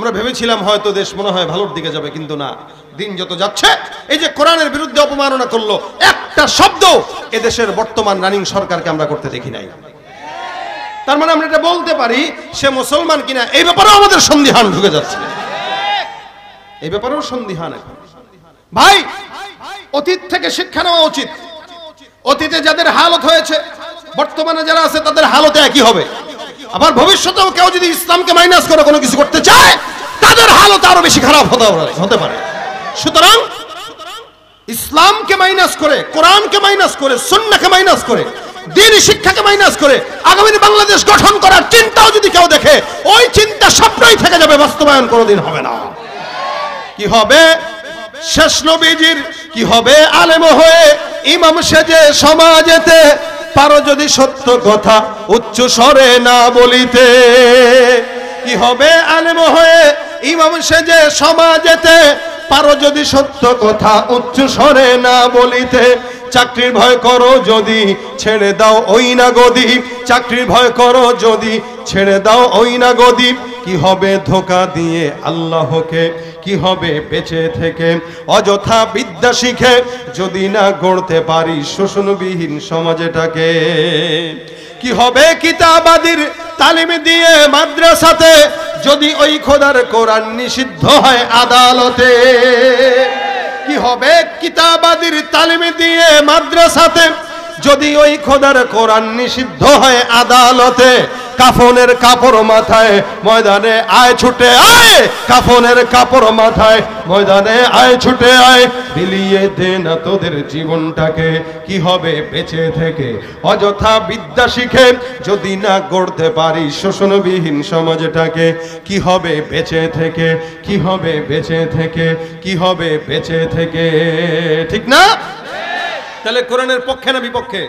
আমরা ভেবেছিলাম হয়তো দেশ মনে হয় ভালোর দিকে যাবে, কিন্তু না, দিন যত যাচ্ছে এই যে কোরআনের বিরুদ্ধে অপমাননা করলো, একটা শব্দ এদেশের বর্তমান রানিং সরকারকে আমরা করতে দেখি নাই। তার মানে আমরা এটা বলতে পারি সে মুসলমান কিনা এই ব্যাপারেও আমাদের সন্দিহান ঢুকে যাচ্ছে, এই ব্যাপারেও সন্দিহান। এখন ভাই, অতীত থেকে শিক্ষা নেওয়া উচিত। অতীতে যাদের হালত হয়েছে বর্তমানে যারা আছে তাদের হালতে একই হবে। আবার ভবিষ্যতেও কেউ যদি ইসলামকে মাইনাস করে কোনো কিছু করতে চায় তাদের হালত আরো বেশি খারাপ হতে পারে। সুতরাং ইসলামকে মাইনাস করে, কোরআনকে মাইনাস করে, সুন্নাহকে মাইনাস করে, দ্বীনি শিক্ষাকে মাইনাস করে আগামী বাংলাদেশ গঠন করার চিন্তাও যদি কেউ দেখে, ওই চিন্তা স্বপ্নই থেকে যাবে, বাস্তবায়ন কোনোদিন হবে না। কি হবে? শেষ নবীজির কি হবে? আলেম হয়ে ইমাম সেজে সমাজেতে পারো যদি সত্য কথা উচ্চ স্বরে না বলিতে। কি হবে? আলেম হয়ে ইমাম সেজে সমাজেতে পারো যদি সত্য কথা উচ্চ স্বরে না বলিতে। চাকরির ভয় করো যদি ছেড়ে দাও ওই না গদি, চাকরির ভয় করো যদি ছেড়ে দাও ওই না গদি। কি হবে ধোঁকা দিয়ে আল্লাহকে, কি হবে বেঁচে থেকে অযথা বিদ্যা শিখে যদি না গড়তে পারি শোষণবিহীন সমাজটাকে। কি হবে কিতাবাদির তালিম দিয়ে মাদ্রাসাতে যদি ওই খোদার কোরআন নিষিদ্ধ হয় আদালতে। কি হবে কিতাবাদির তালিম দিয়ে মাদ্রাসাতে যদি ওই খোদার কোরআন নিষিদ্ধ হয় আদালতে। কাফনের কাপড় মাথায় ময়দানে আয় ছুটে আয়, কাফনের কাপড় মাথায় ময়দানে আয় ছুটে আয়। বিলিয়ে দে না তোদের জীবনটাকে, কি হবে বেঁচে থেকে অযথা বিদ্যা শিখে যদি না গড়তে পারি শোষণবিহীন সমাজটাকে। কি হবে বেঁচে থেকে, কি হবে বেঁচে থেকে, কি হবে বেঁচে থেকে। ঠিক না? তাহলে কোরআনের পক্ষে না বিপক্ষে?